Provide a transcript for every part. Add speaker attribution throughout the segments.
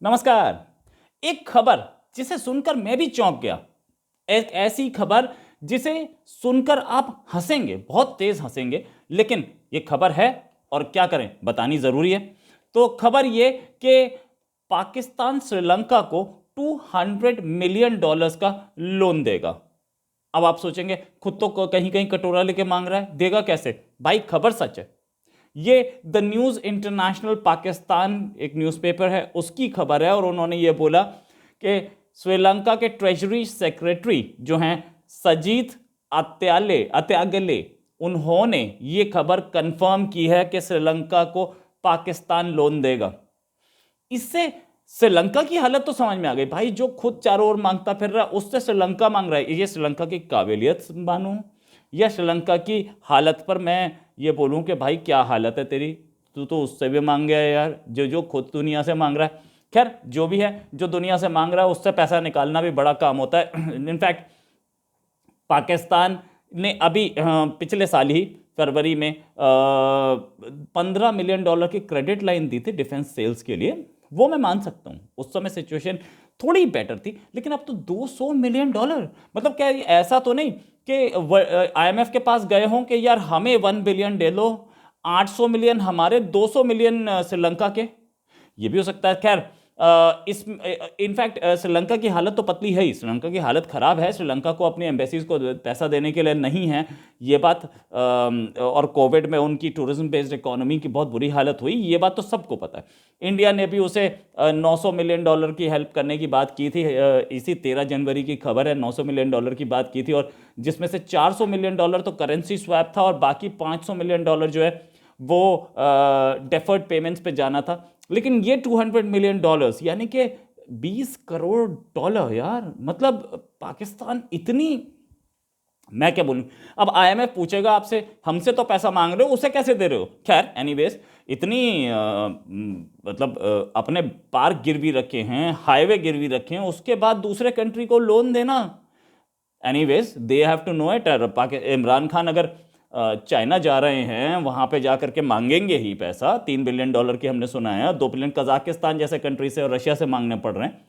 Speaker 1: नमस्कार। एक खबर जिसे सुनकर मैं भी चौंक गया। एक ऐसी खबर जिसे सुनकर आप हंसेंगे, बहुत तेज हंसेंगे, लेकिन ये खबर है और क्या करें, बतानी जरूरी है। तो खबर ये कि पाकिस्तान श्रीलंका को $200 मिलियन का लोन देगा। अब आप सोचेंगे खुद तो कहीं कहीं कटोरा लेके मांग रहा है, देगा कैसे? भाई खबर सच है। ये द न्यूज इंटरनेशनल पाकिस्तान एक न्यूज़पेपर है, उसकी खबर है और उन्होंने ये बोला कि श्रीलंका के ट्रेजरी सेक्रेटरी जो हैं सजीत अत्यागले, उन्होंने ये खबर कंफर्म की है कि श्रीलंका को पाकिस्तान लोन देगा। इससे श्रीलंका की हालत तो समझ में आ गई भाई, जो खुद चारों ओर मांगता फिर रहा उससे श्रीलंका मांग रहा है। ये श्रीलंका की काबिलियत मानूं या श्रीलंका की हालत पर मैं ये बोलूं कि भाई क्या हालत है तेरी, तू तो उससे भी मांग गया यार, जो खुद दुनिया से मांग रहा है। खैर जो भी है, जो दुनिया से मांग रहा है उससे पैसा निकालना भी बड़ा काम होता है। इनफैक्ट पाकिस्तान ने अभी पिछले साल ही फरवरी में $15 मिलियन की क्रेडिट लाइन दी थी डिफेंस सेल्स के लिए। वो मैं मान सकता हूँ, उस समय सिचुएशन थोड़ी बेटर थी, लेकिन अब तो $200 मिलियन। मतलब क्या ऐसा तो नहीं कि आईएमएफ के पास गए हों कि यार हमें 1 बिलियन दे लो, 800 मिलियन हमारे, 200 मिलियन श्रीलंका के। ये भी हो सकता है। खैर इस इनफैक्ट श्रीलंका की हालत तो पतली है ही, श्रीलंका की हालत खराब है। श्रीलंका को अपनी एम्बेसीज को पैसा देने के लिए नहीं है ये बात, और कोविड में उनकी टूरिज्म बेस्ड इकोनॉमी की बहुत बुरी हालत हुई, ये बात तो सबको पता है। इंडिया ने भी उसे $900 मिलियन की हेल्प करने की बात की थी। इसी 13 जनवरी की खबर है, $900 मिलियन की बात की थी, और जिसमें से $400 मिलियन तो करेंसी स्वैप था और बाकी $500 मिलियन जो है वो डेफर्ड पेमेंट्स पे जाना था। लेकिन ये $200 मिलियन यानी कि $20 करोड़ यार, मतलब पाकिस्तान इतनी, मैं क्या बोलूं। अब आईएमएफ पूछेगा आपसे, हमसे तो पैसा मांग रहे हो, उसे कैसे दे रहे हो? खैर एनीवेज, इतनी मतलब अपने पार्क गिरवी रखे हैं, हाईवे गिरवी रखे हैं, उसके बाद दूसरे कंट्री को लोन देना। Anyways they have to know it. Imran Khan अगर चाइना जा रहे हैं, वहां पे जा करके मांगेंगे ही पैसा। $3 बिलियन की हमने सुना है, 2 बिलियन कजाकिस्तान जैसे कंट्री से और रशिया से मांगने पड़ रहे हैं।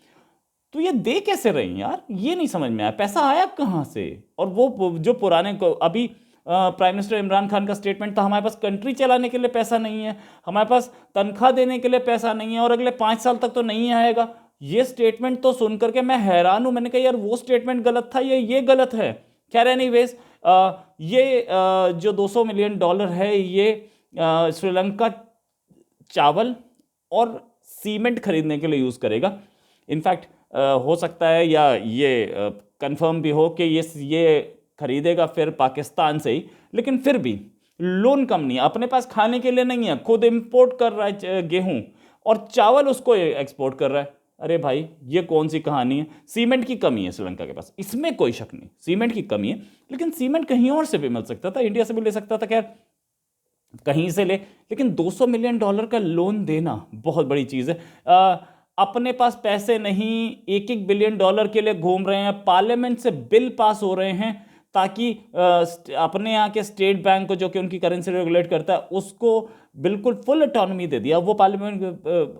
Speaker 1: तो ये दे कैसे रहे हैं यार, ये नहीं समझ में आया, पैसा आया कहां से? और वो जो पुराने को अभी प्राइम मिनिस्टर इमरान खान का स्टेटमेंट था, हमारे पास कंट्री चलाने के लिए पैसा नहीं है, हमारे पास तनख्वाह देने के लिए पैसा नहीं है और अगले 5 साल तक तो नहीं आएगा। ये स्टेटमेंट तो सुन करके मैं हैरान हूं। मैंने कहा यार वो स्टेटमेंट गलत था, ये गलत है। खैर एनीवेज, ये जो $200 मिलियन है, ये श्रीलंका चावल और सीमेंट खरीदने के लिए यूज करेगा। इनफैक्ट हो सकता है या ये कंफर्म भी हो कि ये खरीदेगा फिर पाकिस्तान से ही, लेकिन फिर भी लोन कम नहीं है, अपने पास खाने के लिए नहीं है, खुद इंपोर्ट कर रहा है गेहूं और चावल उसको एक्सपोर्ट कर रहा है। अरे भाई ये कौन सी कहानी है? सीमेंट की कमी है श्रीलंका के पास, इसमें कोई शक नहीं, सीमेंट की कमी है, लेकिन सीमेंट कहीं और से भी मिल सकता था, इंडिया से भी ले सकता था, खैर कहीं से ले। लेकिन $200 मिलियन का लोन देना बहुत बड़ी चीज है। अपने पास पैसे नहीं, $1 बिलियन के लिए घूम रहे हैं, पार्लियामेंट से बिल पास हो रहे हैं ताकि अपने यहाँ के स्टेट बैंक को, जो कि उनकी करेंसी रेगुलेट करता है, उसको बिल्कुल फुल ऑटोनॉमी दे दिया। वो पार्लियामेंट,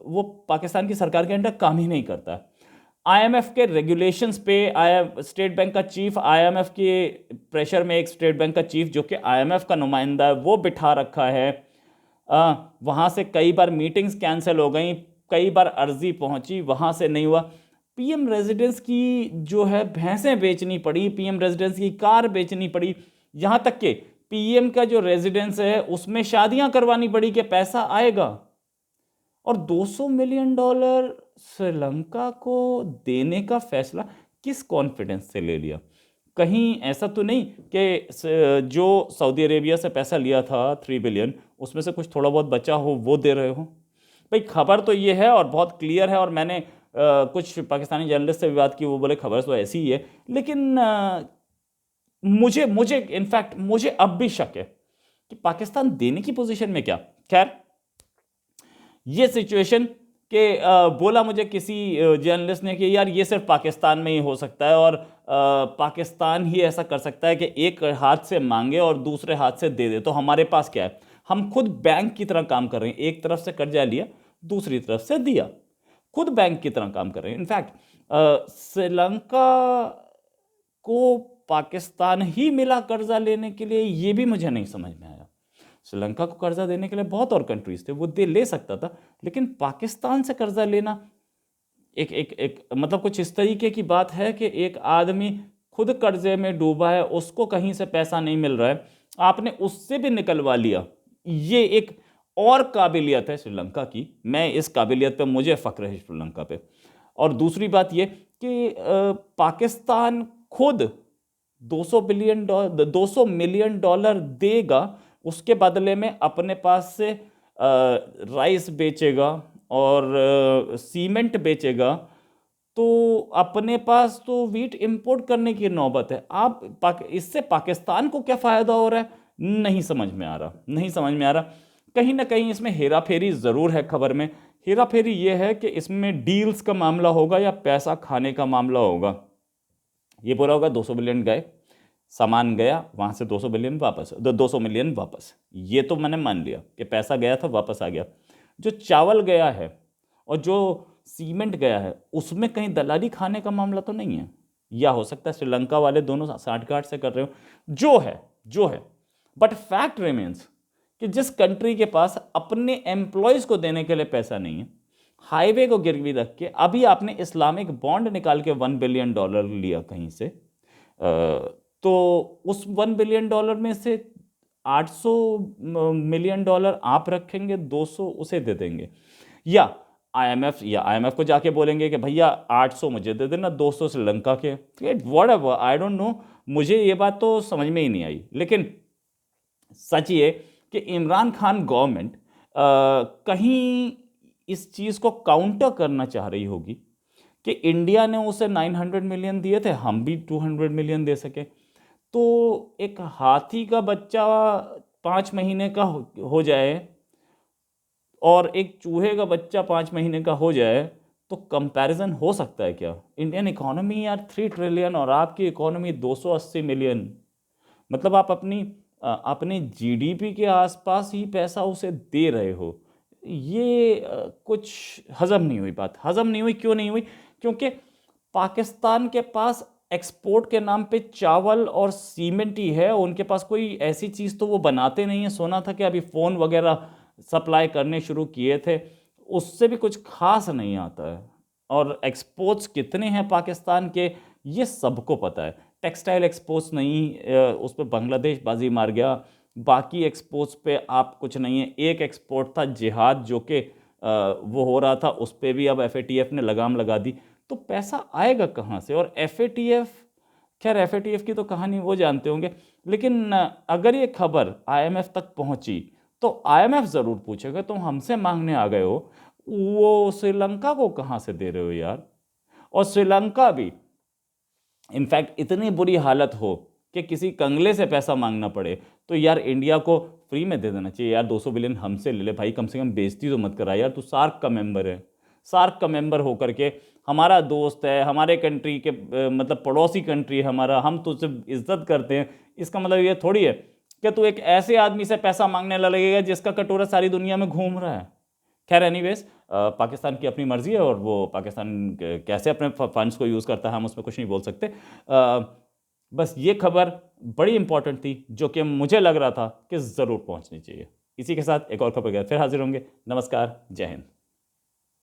Speaker 1: वो पाकिस्तान की सरकार के अंडर काम ही नहीं करता। आईएमएफ के रेगुलेशंस पे स्टेट बैंक का चीफ, आईएमएफ के प्रेशर में एक स्टेट बैंक का चीफ जो कि आईएमएफ का नुमाइंदा है, वो बिठा रखा है। वहाँ से कई बार मीटिंग्स कैंसिल हो गई, कई बार अर्जी पहुंची, वहाँ से नहीं हुआ। पीएम रेजिडेंस की जो है भैंसें बेचनी पड़ी, पीएम रेजिडेंस की कार बेचनी पड़ी, यहाँ तक कि पीएम का जो रेजिडेंस है उसमें शादियां करवानी पड़ी कि पैसा आएगा। और $200 मिलियन श्रीलंका को देने का फैसला किस कॉन्फिडेंस से ले लिया? कहीं ऐसा तो नहीं कि जो सऊदी अरेबिया से पैसा लिया था 3 बिलियन, उसमें से कुछ थोड़ा बहुत बचा हो वो दे रहे हो? भाई खबर तो ये है और बहुत क्लियर है, और मैंने कुछ पाकिस्तानी जर्नलिस्ट से भी बात की, वो बोले खबर तो ऐसी ही है, लेकिन मुझे मुझे इनफैक्ट मुझे अब भी शक है कि पाकिस्तान देने की पोजीशन में क्या। खैर ये सिचुएशन के बोला मुझे किसी जर्नलिस्ट ने कि यार ये सिर्फ पाकिस्तान में ही हो सकता है और पाकिस्तान ही ऐसा कर सकता है कि एक हाथ से मांगे और दूसरे हाथ से दे दे। तो हमारे पास क्या है, हम खुद बैंक की तरह काम कर रहे हैं, एक तरफ से कर्जा लिया, दूसरी तरफ से दिया। खुद बैंक की तरह काम कर रहे हैं। इनफैक्ट श्रीलंका को पाकिस्तान ही मिला कर्जा लेने के लिए, ये भी मुझे नहीं समझ में आया। श्रीलंका को कर्जा देने के लिए बहुत और कंट्रीज थे, वो दे ले सकता था, लेकिन पाकिस्तान से कर्जा लेना एक एक एक मतलब कुछ इस तरीके की बात है कि एक आदमी खुद कर्जे में डूबा है, उसको कहीं से पैसा नहीं मिल रहा है, आपने उससे भी निकलवा लिया। ये एक और काबिलियत है श्रीलंका की, मैं इस काबिलियत पे मुझे फ़ख्र है श्रीलंका पे। और दूसरी बात ये कि पाकिस्तान खुद 200 मिलियन डॉलर देगा, उसके बदले में अपने पास से राइस बेचेगा और सीमेंट बेचेगा, तो अपने पास तो वीट इंपोर्ट करने की नौबत है। इससे पाकिस्तान को क्या फ़ायदा हो रहा है, नहीं समझ में आ रहा, नहीं समझ में आ रहा। कहीं ना कहीं इसमें हेरा फेरी ज़रूर है। खबर में हेरा फेरी ये है कि इसमें डील्स का मामला होगा या पैसा खाने का मामला होगा। ये बोला होगा 200 बिलियन गए, सामान गया, वहाँ से 200 बिलियन वापस, 200 मिलियन वापस, ये तो मैंने मान लिया कि पैसा गया था वापस आ गया। जो चावल गया है और जो सीमेंट गया है, उसमें कहीं दलाली खाने का मामला तो नहीं है। या हो सकता है श्रीलंका वाले दोनों साठगांठ से कर रहे हो, जो है। बट फैक्ट रिमेन्स कि जिस कंट्री के पास अपने एम्प्लॉयज़ को देने के लिए पैसा नहीं है, हाईवे को गिरवी रख के अभी आपने इस्लामिक बॉन्ड निकाल के $1 बिलियन लिया कहीं से, तो उस $1 बिलियन में से $800 मिलियन आप रखेंगे, 200 उसे दे देंगे, या आईएमएफ को जाके बोलेंगे कि भैया 800 मुझे दे देना, 200 श्रीलंका के, व्हाटएवर, आई डोंट नो। मुझे ये बात तो समझ में ही नहीं आई। लेकिन सच ये कि इमरान खान गवर्नमेंट कहीं इस चीज़ को काउंटर करना चाह रही होगी कि इंडिया ने उसे 900 मिलियन दिए थे, हम भी 200 मिलियन दे सके, तो एक हाथी का बच्चा 5 महीने का हो जाए और एक चूहे का बच्चा 5 महीने का हो जाए, तो कंपैरिजन हो सकता है क्या? इंडियन इकोनॉमी यार 3 ट्रिलियन और आपकी इकोनॉमी 280 मिलियन, मतलब आप अपने जीडीपी के आसपास ही पैसा उसे दे रहे हो। ये कुछ हजम नहीं हुई बात, हजम नहीं हुई। क्यों नहीं हुई? क्योंकि पाकिस्तान के पास एक्सपोर्ट के नाम पे चावल और सीमेंट ही है, उनके पास कोई ऐसी चीज़ तो वो बनाते नहीं है। सुना था कि अभी फ़ोन वगैरह सप्लाई करने शुरू किए थे, उससे भी कुछ खास नहीं आता है। और एक्सपोर्ट्स कितने हैं पाकिस्तान के, ये सबको पता है। टेक्सटाइल एक्सपोर्ट्स नहीं, उस पर बांग्लादेश बाजी मार गया। बाकी एक्सपोर्ट्स पे आप कुछ नहीं है। एक एक्सपोर्ट था जिहाद, जो कि वो हो रहा था, उस पर भी अब एफएटीएफ ने लगाम लगा दी। तो पैसा आएगा कहाँ से? और एफएटीएफ, खैर एफएटीएफ की तो कहानी वो जानते होंगे, लेकिन अगर ये खबर आईएमएफ तक पहुंची तो आईएमएफ ज़रूर पूछेगा तुम हमसे मांगने आ गए हो, वो श्रीलंका को कहाँ से दे रहे हो यार? और श्रीलंका भी इनफैक्ट इतनी बुरी हालत हो कि किसी कंगले से पैसा मांगना पड़े, तो यार इंडिया को फ्री में दे देना चाहिए यार। 200 बिलियन हमसे ले ले भाई, कम से कम बेइज्जती तो मत करा यार। तू सार्क का मेंबर है, सार्क का मेंबर होकर के हमारा दोस्त है, हमारे कंट्री के मतलब पड़ोसी कंट्री है हमारा, हम तुझसे इज्जत करते हैं। इसका मतलब ये थोड़ी है कि तू एक ऐसे आदमी से पैसा मांगने लगेगा जिसका कटोरा सारी दुनिया में घूम रहा है। खैर एनीवेज, पाकिस्तान की अपनी मर्जी है और वो पाकिस्तान कैसे अपने फंड्स को यूज़ करता है हम उसमें कुछ नहीं बोल सकते। बस ये खबर बड़ी इंपॉर्टेंट थी, जो कि मुझे लग रहा था कि ज़रूर पहुंचनी चाहिए। इसी के साथ एक और खबर के साथ फिर हाजिर होंगे। नमस्कार, जय हिंद।